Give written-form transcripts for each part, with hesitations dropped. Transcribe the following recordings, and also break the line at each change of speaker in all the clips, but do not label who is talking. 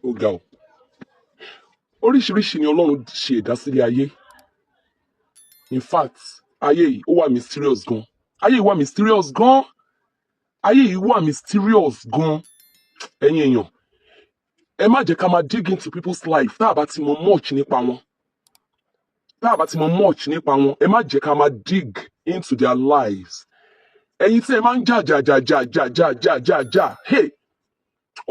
Ó ga ọ. Oríṣiríṣi ni Ọlọ́run ṣe ìdásílẹ̀ ayé. In fact, ayé yìí ó wà mysterious gan. Ayé yìí wà mysterious gan. Ayé yìí wà mysterious gan. Ẹ̀yin èèyàn, ẹ má jẹ́ ká máa dig into people's life tá a bá ti mọ much nípa wọn. Tá a bá ti mọ much nípa wọn, ẹ má jẹ́ ká máa dig into their lives. Ẹ̀yin tí ẹ máa ń jà. Hey!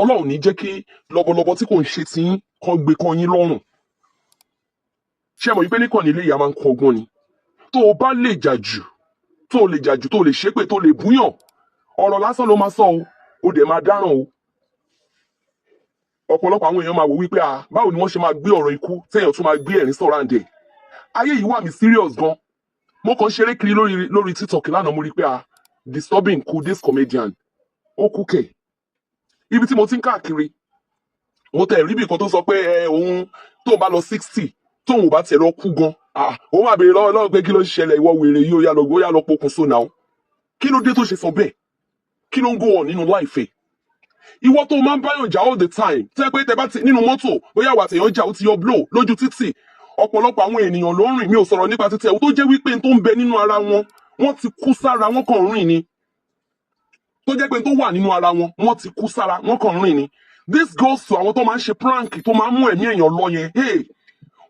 Ọlọ́run ní jẹ́ kí lọ́bọ̀lọ́bọ̀ tí kò ń ṣe tí yín kan gbé kan yín lọ́rùn. Ṣé mọ̀ wípé nìkan nílé ìyá máa ń kọ ọgbọ́n ni? Tó o bá lè jà jù, tó o lè ṣépè, tó o lè búyàn, ọ̀rọ̀ lásán ló máa sọ o dẹ̀ máa dáràn o. Ọ̀pọ̀lọpọ̀ àwọn èèyàn máa wò wípé báwo ni wọ́n ṣe máa gbé ọ̀rọ̀ ikú téèyàn tún máa gbé ẹ̀rín sọ̀rọ̀ àǹdẹ̀. Ayé yìí wà mysterious gan. Mo kàn ṣeré kiri lórí TikTok lánàá, mo rí pé disturbing kú this comedian. Ó kú kẹ̀. Ibi tí mo ti ń káàkiri, mo tẹ̀ rí bí kan tó sọ pé òun tó bá lọ 60 tóun ò bá tiẹ̀ lọ kú gan. Òun máa béèrè lọ́wọ́ pé kí ló ṣẹlẹ̀ ìwọ wèrè yìí ó yá lọ pokùnso náà. Kí ló dé tó ṣe sọ bẹ́ẹ̀? Kí ló ń go on nínú láìfẹ́? Ìwọ tó máa ń báyàn jà all the time, tẹ́ pé tẹ́ bá ti nínú mọ́tò bóyá wà tèèyàn jà ó ti yọ blow lójú títì. Ọ̀pọ̀lọpọ̀ àwọn ènìyàn ló ń rìn, mi ò sọ̀rọ̀ nípa títí ẹ̀ tó jẹ́ wípé tó ń bẹ nínú ara wọn, wọ́n ti kú sára, wọ́n kàn rìn ni. Tó jẹ́ pé tó wà nínú ara wọn, wọ́n ti kú sára, wọ́n kàn rìn ni. This goes to àwọn tó máa ń ṣe prank, tó máa ń mú ẹ̀mí èèyàn lọ yẹn. Hey!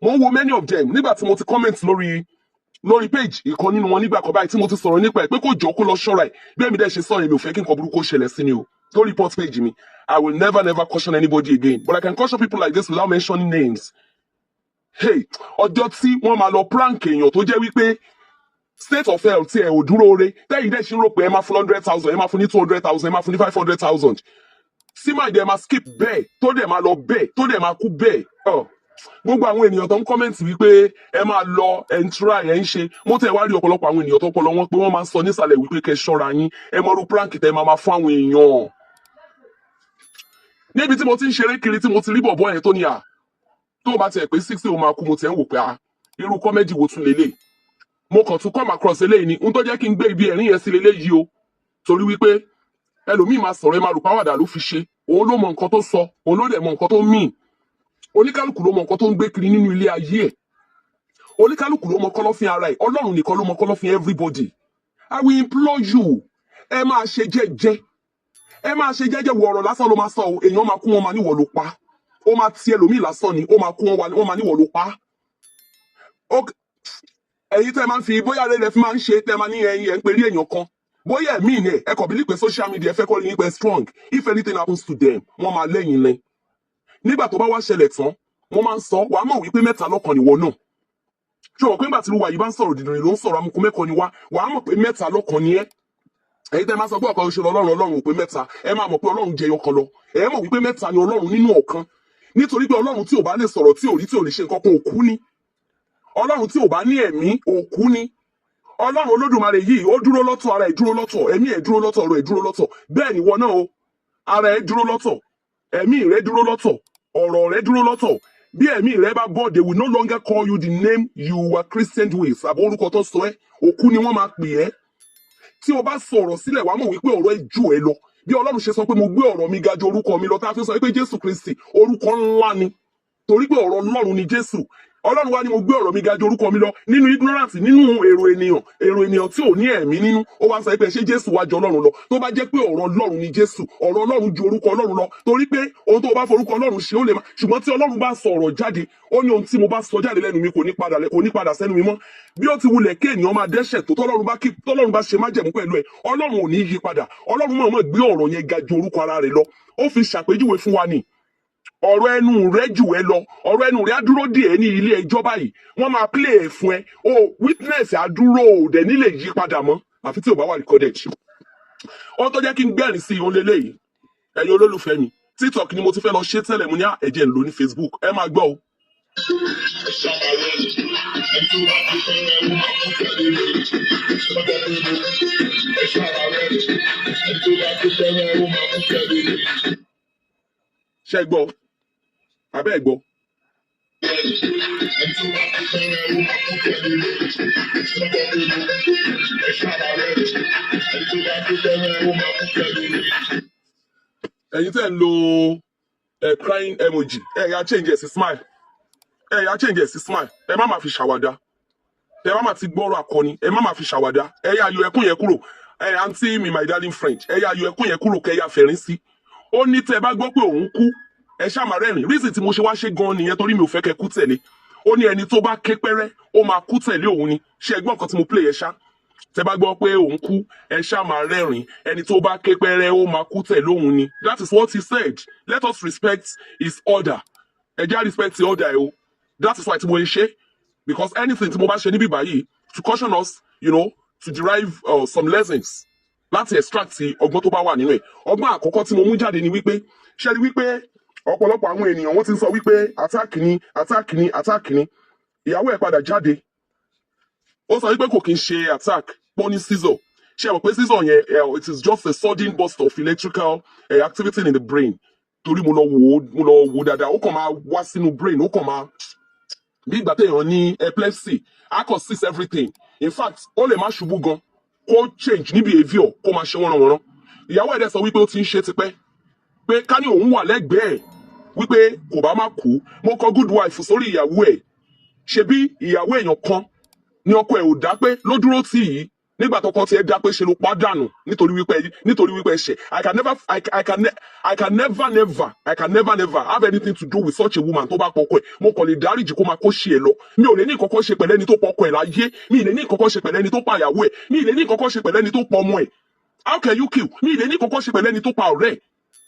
Mo ń wo many of them nígbà tí mo ti comment lórí page ìkan nínú wọn nígbà kan báyìí tí mo ti sọ̀rọ̀ nípa ẹ̀ pé kó jọ kó lọ ṣọ́ra ẹ̀. Bí èmi dẹ̀ ṣe sọ yẹn, mi ò fẹ́ kí nǹkan burúkú ṣẹlẹ̀ sí ni o. Tó report page mi, I will never caution anybody again. But I can caution people like this without mentioning names. Hey! Ọjọ́ tí wọ́n máa lọ prank èèyàn tó jẹ́ wípé state of health ẹ̀ ò dúró re. Tẹ́yìn dẹ̀ ṣe ń rò pé ẹ máa fún 100,000, ẹ máa fún ní 200,000, ẹ máa fún ní 500,000. Símà ìdẹ̀ máa skip bẹ́ẹ̀, tó dẹ̀ máa lọ bẹ́ẹ̀, tó dẹ̀ máa kú bẹ́ẹ̀. Gbogbo àwọn ènìyàn tó ń kọ́mẹ̀ntì wípé ẹ máa lọ ẹ̀ ń try ẹ̀ ń ṣe. Mo tẹ̀ wá rí ọ̀pọ̀lọpọ̀ àwọn ènìyàn tó pọlọ wọn pé wọ́n máa ń sọ nísàlẹ̀ wípé kẹ́ ṣọ́ra yín. Ẹ mọ̀rú prank tẹ́ máa fún àwọn èèyàn. Níbi tí mo ti ń ṣeré kiri tí mo ti rí bọ̀bọ́ yẹn tó ní tó bá tiẹ̀ pé 60 ó máa kú, mo tẹ̀ ń wò pé irú kọ́mẹ́dì wo tún lélẹ̀. Mo kàn tún come across eléyìí ni n tó jẹ́ kí n gbé ibi ẹ̀rín yẹn sí leléyìí o. Torí wípé ẹlòmíì máa sọ̀rọ̀ ẹ máa rò pàwàdà ló fi ṣe. Òun ló mọ nǹkan tó sọ, òun ló dẹ̀ mọ nǹkan tó mean. Oníkálùkù ló mọ nǹkan tó ń gbé kiri nínú ilé ayé ẹ̀. Oníkálùkù ló mọ kọ́lọ́fín ara ẹ̀. Ọlọ́run nìkan ló mọ kọ́lọ́fín everybody. I will implore you, ẹ máa ṣe jẹ́jẹ́. Ẹ máa ṣe jẹ́jẹ́, wo ọ̀rọ̀ lásán ló máa sọ o. Èèyàn máa kú, wọn máa níwọ̀ ló pa. Ó máa ti ẹlòmíì lásán ni, ó máa kú, wọn máa níwọ̀ ló pa. Ẹ̀yin tẹ́ máa ń fi bóyá rẹ̀ fi máa ń ṣe tẹ́ máa ní ẹ̀yin ẹ̀ ń perí èèyàn kan. Bóyá ẹ̀mí ni ẹ kò believe pé social media fẹ́ kọ́ ní pé strong. If anything happens to them, wọ́n máa lẹ́yìn lẹ́. Nígbà tó bá wá ṣẹlẹ̀ tán, wọ́n máa ń sọ, wàá mọ̀ wípé mẹ́ta lọ́kàn ni wọ́n náà. Ṣé o mọ̀ pé nígbà tí wà yìí bá ń sọ̀rọ̀ dìdìrín ló ń sọ̀rọ̀ amukú mẹ́kọ ni wá, wàá mọ̀ pé mẹ́ta lọ́kàn ni ẹ́. Ẹ̀yin tẹ́ máa sọ pé ọ̀kan oṣù Ọlọ́run ò pé mẹ́ta, ẹ máa mọ̀ pé Ọlọ́run jẹ ọ̀kan lọ. Ẹ mọ̀ wípé mẹ́ta ni Ọlọ́run nínú ọ̀kan. Nítorí pé Ọlọ́run tí ò bá lè sọ̀rọ̀, tí ò rí, tí ò lè ṣe nǹkan kan, òkú ni. Ọlọ́run tí ò bá ní ẹ̀mí, òkú ni. Ọlọ́run Olódùmarè yìí ó dúró lọ́tọ̀, ara ẹ̀ dúró lọ́tọ̀, ẹ̀mí ẹ̀ dúró lọ́tọ̀, ọ̀rọ̀ ẹ̀ dúró lọ́tọ̀. Bẹ́ẹ̀ ni wọ́n náà o, ara ẹ̀ dúró lọ́tọ̀, ẹ̀mí rẹ̀ dúró lọ́tọ̀, ọ̀rọ̀ rẹ̀ dúró lọ́tọ̀. Bí ẹ̀mí rẹ̀ bá bọ́, they will no longer call you the name you were christened with. Àbọ̀ orúkọ tó sọ ẹ́, òkú ni wọ́n máa pè ẹ́. Tí o bá sọ̀rọ̀ sílẹ̀, wàá mọ̀ wípé ọ̀rọ̀ ẹ̀ jù ẹ lọ. Bí Ọlọ́run ṣe sọ pé mo gbé ọ̀rọ̀ mi ga ju orúkọ mi lọ, tá a fi sọ pé Jésù Kristi orúkọ ńlá ni. Torí pé ọ̀rọ̀ Ọlọ́run ni Jésù. Ọlọ́run wá ní mo gbé ọ̀rọ̀ mi ga ju orúkọ mi lọ nínú ignorance, nínú èrò ènìyàn tí ò ní ẹ̀mí nínú. Ó wá sọ pé ṣé Jésù wá ju Ọlọ́run lọ? Tó bá jẹ́ pé ọ̀rọ̀ Ọlọ́run ni Jésù, ọ̀rọ̀ Ọlọ́run ju orúkọ Ọlọ́run lọ. Torí pé ohun tó bá forúkọ Ọlọ́run ṣe ó lè má. Ṣùgbọ́n tí Ọlọ́run bá sọ ọ̀rọ̀ jáde, ó ní ohun tí mo bá sọ jáde lẹ́nu mi kò ní padà sẹ́nu mi mọ́. Bí ó ti wulẹ̀ kí ènìyàn máa dẹ́ṣẹ̀ tó, tọ́lọ́run bá ṣe májẹ̀mú pẹ̀lú ẹ̀, Ọlọ́run ò ní yí padà. Ọlọ́run mọ̀ọ́mọ̀ gbé ọ̀rọ̀ yẹn ga ju orúkọ ara rẹ̀ lọ. Ó fi ṣàpèjúwe fún wa ni. Ọ̀rọ̀ ẹnu rẹ̀ jù ẹ lọ, ọ̀rọ̀ ẹnu rẹ̀ á dúró dè ẹ́ ní ilé ẹjọ́ báyìí. Wọ́n máa play ẹ̀ fún ẹ. Witness á dúró ò dẹ̀ nílé yí padà mọ́. Àfi tí ò bá wà recorded. Ohun tó jẹ́ kí n gbẹ̀rín sí òun lélẹ́yìí. Ẹ̀yin olólùfẹ́ mi, TikTok ni mo ti fẹ́ lọ ṣe tẹ́lẹ̀, mo ní ẹ̀jẹ̀ ń lò ní Facebook. Ẹ máa gbọ́ o. Ṣé gbọ́? Abẹ́ gbọ́. ẹ̀yin tẹ́ ń lo crying emoji ya change ẹ̀ sí smile ya change ẹ̀ sí smile ẹ má máa fi ṣàwàdà ẹ má máa ti gbọ́rọ̀ akọni ẹ má máa fi ṣàwàdà ẹ yá yọ ẹkún yẹn kúrò aunty mi my darling friend ẹ yá yọ ẹkún yẹn kúrò kẹ yá fẹ̀rín sí ó ní tẹ́ bá gbọ́ pé òun kú ẹ ṣáà máa rẹ́rìn reason tí mo ṣe wá ṣe gan nìyẹn torí mi ò fẹ́ kẹ́ kú tẹ̀lé ó ní ẹni tó bá ké pẹ́rẹ́ ó máa kú tẹ̀lé òun ni ṣé ẹ gbọ́ nǹkan tí mo play yẹn ṣá tẹ́ bá gbọ́ pé òun kú ẹ ṣáà máa rẹ́rìn ẹni tó bá ké pẹ́rẹ́ ó máa kú tẹ̀lé òun ni that is what he said let us respect his order ẹ jẹ́ respect the order ẹ o that is why tí mo ṣe because anything tí mo bá ṣe níbí báyìí to caution us to derive some lessons láti extract ọgbọ́n tó bá wà nínú ẹ̀ ọgbọ́n àkọ́kọ́ tí mo mú jáde ni wípé ṣe rí wípé ọ̀pọ̀lọpọ̀ àwọn ènìyàn wọ́n ti ń sọ wípé attack ni ìyàwó ẹ̀ padà jáde ó sọ wípé kò kí ń ṣe attack pọ́ ní seizure ṣe mọ̀ pé seizure yẹn it is just a sudden burst of electrical activity in the brain torí mo lọ wò dáadáa ó kàn máa wá sínú brain ó kàn máa bí ìgbà téèyàn ní epilepsy I can seize everything in fact ó lè má ṣubú gan kó change ní behaviour kó máa ṣe wọ́nranwọ̀nran ìyàwó ẹ̀ dẹ̀ sọ wípé ó ti ń ṣe tipẹ́ pé ká ní òun wà lẹ́gbẹ̀ẹ́ wípé kò bá má kú mo kọ good wife sórí ìyàwó ẹ̀ ṣebí ìyàwó èèyàn kan ní ọkọ ẹ̀ ò dá pé ló dúró tì yìí nígbà tọkọ tiẹ̀ dá pé ṣe ló pa dànù nítorí wípé ẹ̀ṣẹ̀ I can never have anything to do with such a woman tó bá pọkọ ẹ̀ mo kàn lè dáríjì kó máa kó ṣe ẹ̀ lọ mi ò lè ní ìkọ̀kọ̀ ṣe pẹ̀lú ẹni tó pọkọ ẹ̀ láyé mi ì lè ní ìkọ̀kọ̀ ṣe pẹ̀lú ẹni tó pa ìyàwó ẹ̀ mi ì lè ní ìkọ̀kọ̀ ṣe pẹ̀lú ẹni tó pa ọmọ ẹ̀ how can you kill mi ì lè ní ìkọ̀kọ̀ ṣe pẹ̀lú ẹni tó pa ọ̀rẹ́ ẹ̀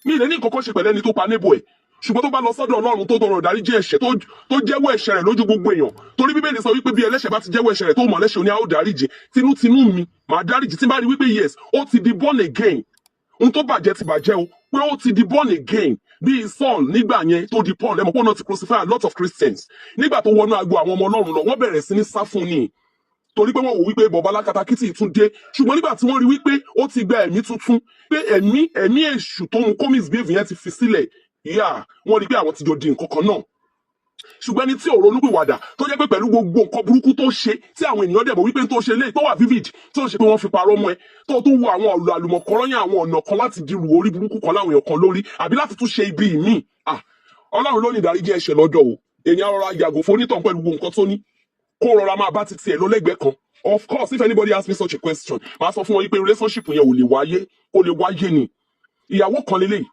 mi ì lè ní ìkọ̀kọ̀ ṣe pẹ̀lú ẹni tó pa neighbor ẹ̀ ṣùgbọ́n tó bá lọ sọ́dọ̀ Ọlọ́run tó tọrọ ìdáríjì ẹ̀ṣẹ̀ tó jẹ́wọ́ ẹ̀ṣẹ̀ rẹ̀ lójú gbogbo èèyàn torí Bíbélì sọ wípé bí ẹlẹ́ṣẹ̀ bá ti jẹ́wọ́ ẹ̀ṣẹ̀ rẹ̀ tó mọ̀ lẹ́ṣẹ̀ ó ní a ó dáríjì tinútinú mi màá dáríjì tí bá rí wípé yes ó ti di born again ohun tó bàjẹ́ ti bàjẹ́ o pé ó ti di born again bí Saul nígbà yẹn tó di Paul ẹmọ pé wọ́n ti crucify a lot of Christians nígbà tó wọnú agbo àwọn ọmọ Ọlọ́run lọ wọ́n bẹ̀rẹ̀ sí ní sá fún ni torí pé wọ́n wò wípé bọ̀bá lákatakítì tún dé ṣùgbọ́n nígbà tí wọ́n rí wípé ó ti gba ẹ̀mí tuntun pé ẹ̀mí èṣù tó mú kó misbehave yẹn ti fi sílẹ̀ wọ́n rí pé àwọn ti jọ di nǹkan kan náà ṣùgbọ́n ní tí ò ronúpìwàdà tó jẹ́ pé pẹ̀lú gbogbo nǹkan burúkú tó ṣe tí àwọn ènìyàn dẹ̀ mọ̀ wípé tó ṣe léyìí tó wà vivid tó ṣe pé wọ́n fi parọ́ mọ́ ẹ tó tún wo àwọn ọ̀lọ́ àlùmọ̀kọ́rọ́yìn àwọn ọ̀nà kan láti dirù orí burúkú kan láwọn èèyàn kan lórí àbí láti tún ṣe ibi míì Ọlọ́run ló ní ìdáríjì ẹ̀ṣẹ̀ lọ́dọ̀ o èèyàn rọra yàgò fún onítàn pẹ̀lú gbogbo nǹkan tó ní kó rọra máa bá ti tiẹ̀ lọ lẹ́gbẹ̀ẹ́ kan of course if anybody ask me such a question màá sọ fún wọn wípé relationship yẹn ò lè wáyé ni ìyàwó kan lélẹ́yìí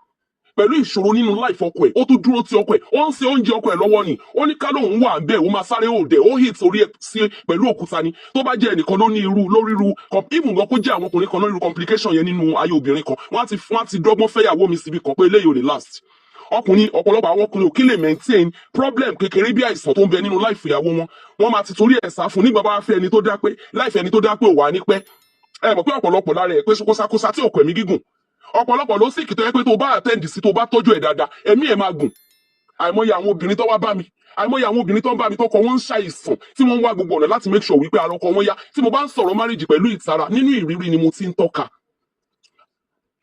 pẹ̀lú ìṣòro nínú life ọkọ ẹ̀ ó tún dúró ti ọkọ ẹ̀ ó ń ṣe oúnjẹ ọkọ ẹ̀ lọ́wọ́ ni ó ní ká lóun wà bẹ́ẹ̀ ó máa sáré òde ó hit orí ẹ̀ sí pẹ̀lú òkúta ni tó bá jẹ́ ẹnìkan ló ní lóríru even gan kó jẹ́ àwọn ọkùnrin kan lóríru complication yẹn nínú ayé obìnrin kan wọ́n ti dọ́gbọ́n fẹ́yàwó mi síbi kan pé eléyìí ò lè last ọ̀pọ̀lọpọ̀ àwọn ọkùnrin ò kí lè maintain problem kékeré bí àìsàn tó ń bẹ nínú life ìyàwó wọn máa ti torí ẹ̀ sá fún nígbà bá fẹ́ ẹni tó dá pé life ẹni tó dá pé ò wà ní pẹ́ ẹ mọ̀ pé ọ̀pọ̀lọpọ̀ lára ẹ̀ pé kósákósá tí ọkọ ẹ̀mí gígùn ọ̀pọ̀lọpọ̀ ló sì kìtọ́ yẹ pé tó bá àtẹ́ǹdì sí tó bá tọ́jú ẹ̀ dáadáa ẹ̀mí ẹ̀ máa gùn àìmọye àwọn obìnrin tó wá bá mi àìmọye àwọn obìnrin tó ń bá mi tọkọ wọn ń ṣàìsàn tí wọ́n ń wá gbogbo ọ̀nà láti make sure wípé àrọ́kọ wọn yá tí mo bá ń sọ̀rọ̀ marriage pẹ̀lú ìtara nínú ìrírí ni mo ti ń tọ́ka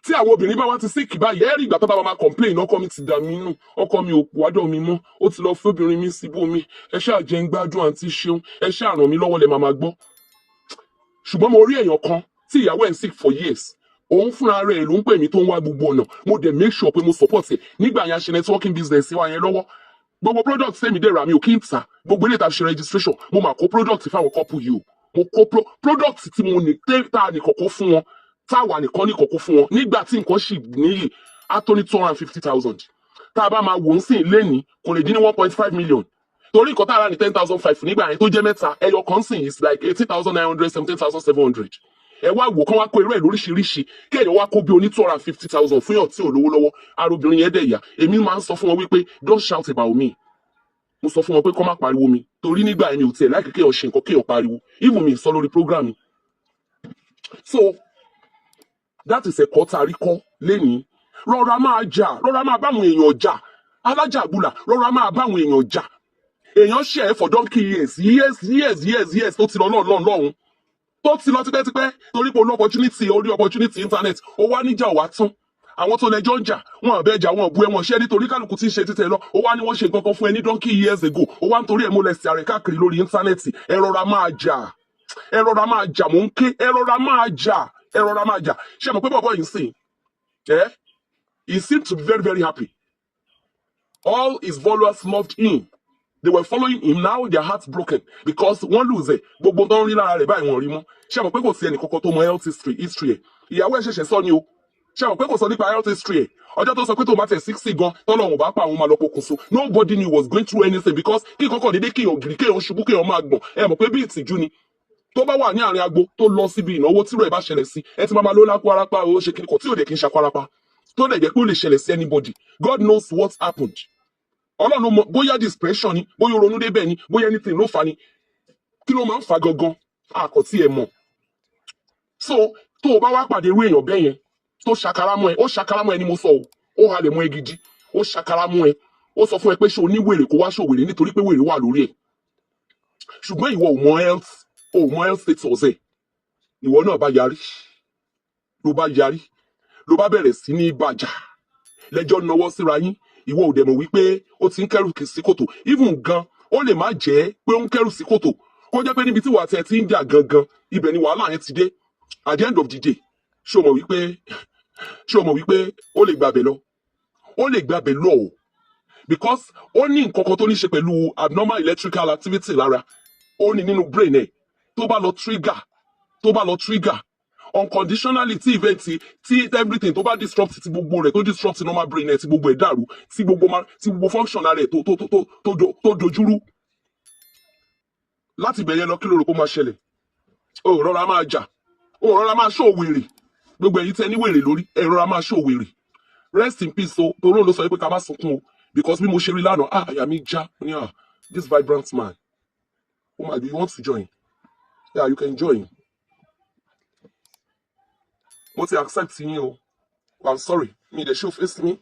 tí àwọn obìnrin bá wá ti sick báyìí ẹ̀rí ìgbà tó bá máa complain ọkọ mi ti dà mí nù ọkọ mi ò wádọ̀ mi mọ́ ó ti lọ fún obìnrin mi síbò mi ẹ ṣáà jẹ́ ń gbádùn àǹtí ṣeun ẹ ṣáà ràn mí lọ́wọ́ lẹ máa gbọ́ ṣùgbọ́n mo rí èèyàn kan tí ìyàwó ẹ̀ ń sick for years òun fúnra rẹ̀ ló ń pè mí tó ń wá gbogbo ọ̀nà mo dẹ̀ make sure pé mo support ẹ̀ nígbà yẹn a ṣe networking business wa yẹn lọ́wọ́ gbogbo product tẹ́mi dẹ̀ rà mí ò kí n tà gbogbo ilé ìta ṣe registration mo máa kó product fáwọn couple yìí o mo kó product tí mo ní tá a nìkọ̀kọ́ fún wọn táwa nìkan nìkọ̀kọ́ fún wọn nígbà tí nǹkan sì níyì á tó ní 250,000 tá a bá máa wò ó sìn lẹ́ni kò lè dín ní 1.5 million torí nǹkan tá a rà ní 10,500 nígbà yẹn tó jẹ́ mẹ́ta ẹyọ kan sìn is like 18,900 17,700 ẹ wá wò kán wá kó irú ẹ̀ lóríṣiríṣi kí ẹ̀yàn wá kó bí oní 250,000 fún yàn tí ò lówó lọ́wọ́ arobìnrin yẹn dẹ̀ yà èmi máa ń sọ fún wọn wípé don't shout about me mo sọ fún wọn pé kán má pariwo mi torí nígbà yẹn mi ò tiẹ̀ láì kéèyàn ṣe nǹkan kéèyàn pariwo even mi sọ lórí program mi so that is ẹ̀kọ́ tá a rí kọ́ lénìí rọra máa jà rọra máa báwọn èèyàn jà alájàgbùlà rọra máa báwọn èèyàn jà èèyàn ṣe ẹ̀ for donkey years tó ti lọ lọ́run tó ti lọ tipẹ́tipẹ́ torí pé orí opportunity internet ó wá níjà wá tán àwọn tó lẹjọ́ ń jà wọn àbẹ́ jà wọn bu ẹ wọn ṣẹ́ nítorí kálukú tí ń ṣe títẹ̀ lọ ó wá ní wọ́n ṣe nǹkan kan fún ẹ ní donkey years ago ó wá nítorí ẹ̀ molest ààrẹ káàkiri lórí íńtánẹ́ẹ̀tì ẹ rọra máa jà mò ń ké ẹ rọra máa jà ṣé mo pé bọ̀bọ̀ yìí sìn he seemed to be very very happy. All his followers loved him. They were following him. Now their hearts broken because wọ́n lose ẹ̀ gbogbo tó ń rí lára rẹ̀ báyìí wọ́n rí mọ́ ṣé mo pé kò sí ẹnì kankan tó mọ health history ẹ̀ ìyàwó ẹ̀ ṣẹ̀ṣẹ̀ sọ ni o ṣé mo pé kò sọ nípa health history ẹ̀ ọjọ́ tó sọ pé tó bá tẹ̀ 60 gan tọ́lọ́run bá pa àwọn máa lọ pokùnso nobody knew was going through anything because kí kankan dédé kéèyàn gírí kéèyàn ṣubú kéèyàn máa gbọ̀n ẹ mọ̀ pé bí ìtìjú ni tó bá wà ní àárín agbo tó lọ síbi ìnáwó tí rẹ̀ bá ṣẹlẹ̀ sí ẹ ti máa ló lápò arapa ó ṣe kíni kò tí ò dé kí n ṣakọ arapa tó dẹ̀ jẹ́ pé ó lè ṣẹlẹ̀ sí anybody God knows what happened ọlọ́run mọ̀ bóyá depression ni bóyá ronú débẹ̀ ni bóyá anything ló fà ni kí ló máa ń fa gangan àkọ́tí ẹ̀ mọ̀ so tó o bá wá pàdé irú èèyàn bẹ́ẹ̀ yẹn tó ṣàkárá mọ́ ẹ ó ṣàkárá mọ́ ẹ ni mo sọ ó halẹ̀ mọ́ ẹ gidi ó ṣàkárá mọ́ ẹ ó sọ fún ẹ pé ṣé o ní wèrè kó wá ṣòwèrè nítorí pé wèrè wà lórí ẹ ṣùgbọ́n ìwọ ò mọ health status ẹ ìwọ náà bá yarí ló bá bẹ̀rẹ̀ sí ní bàjá lẹ́jọ́ náwó síra yín ìwọ ò dẹ̀ mọ̀ wípé ó ti ń kẹ́rù sí kòtò even gan ó lè má jẹ́ pé ó ń kẹ́rù sí kòtò kó jẹ́ pé níbi tí wàá tẹ̀ ti ń jà gangan ibẹ̀ ni wàhálà yẹn ti dé at the end of the day ṣé o mọ̀ wípé ó lè gbàbẹ̀ lọ o because ó ní nǹkan kan tó ní ṣe pẹ̀lú abnormal electrical activity lára ó ní nínú brain ẹ̀ tó bá lọ trigger unconditionally tí event tí everything tó bá disrupt ti gbogbo rẹ̀ tó disrupt normal brain ẹ̀ tí gbogbo ẹ̀ dàrú tí gbogbo function rẹ̀ tó dojúrú láti bẹ̀yẹn lọ kí ló rò kó máa ṣẹlẹ̀ ó rọra máa jà ó rọra máa ṣó wèrè gbogbo èyí tẹ ní wèrè lórí ẹ rọra máa ṣó wèrè rest in peace o toró ló sọ pé ká má sunkún o because bí mo ṣe rí lánàá àyà mi já ní this vibrant man oh my, do you want to join? Yeah, you can join. Mo ti accept yín o. I'm sorry. Me the show face me.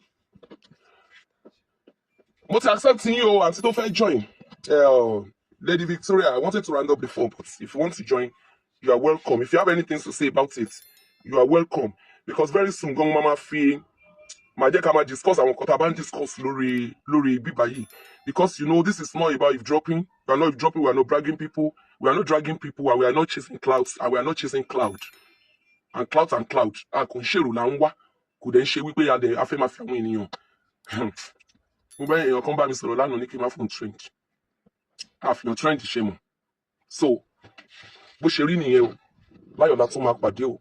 Mo ti accept yín o. Àǹtí tó fẹ́ join. Lady Victoria, I wanted to round up the phone, but if you want to join, you are welcome. If you have anything to say about it, you are welcome. Because very soon, Gong Mama fi ma jẹ́ ká máa discuss àwọn nǹkan tá a bá ń discuss lórí bíbá yìí. Because you know, this is not about eavesdropping. We are not eavesdropping. We are not bragging people. We are not dragging people. And we are not chasing clouds. And we are not chasing cloud. And cloud. A kò ń ṣèrò là ń wá. Kò dẹ̀ ń ṣe wípé a fẹ́ máa fi àwọn ènìyàn. Mo bá èèyàn kan bá mi sọ̀rọ̀ lánàá ní kí n má fún trend. Àfihàn trend ṣe mọ̀. So, bó ṣe rí nìyẹn o. Láyọ̀ la tún máa pàdé o.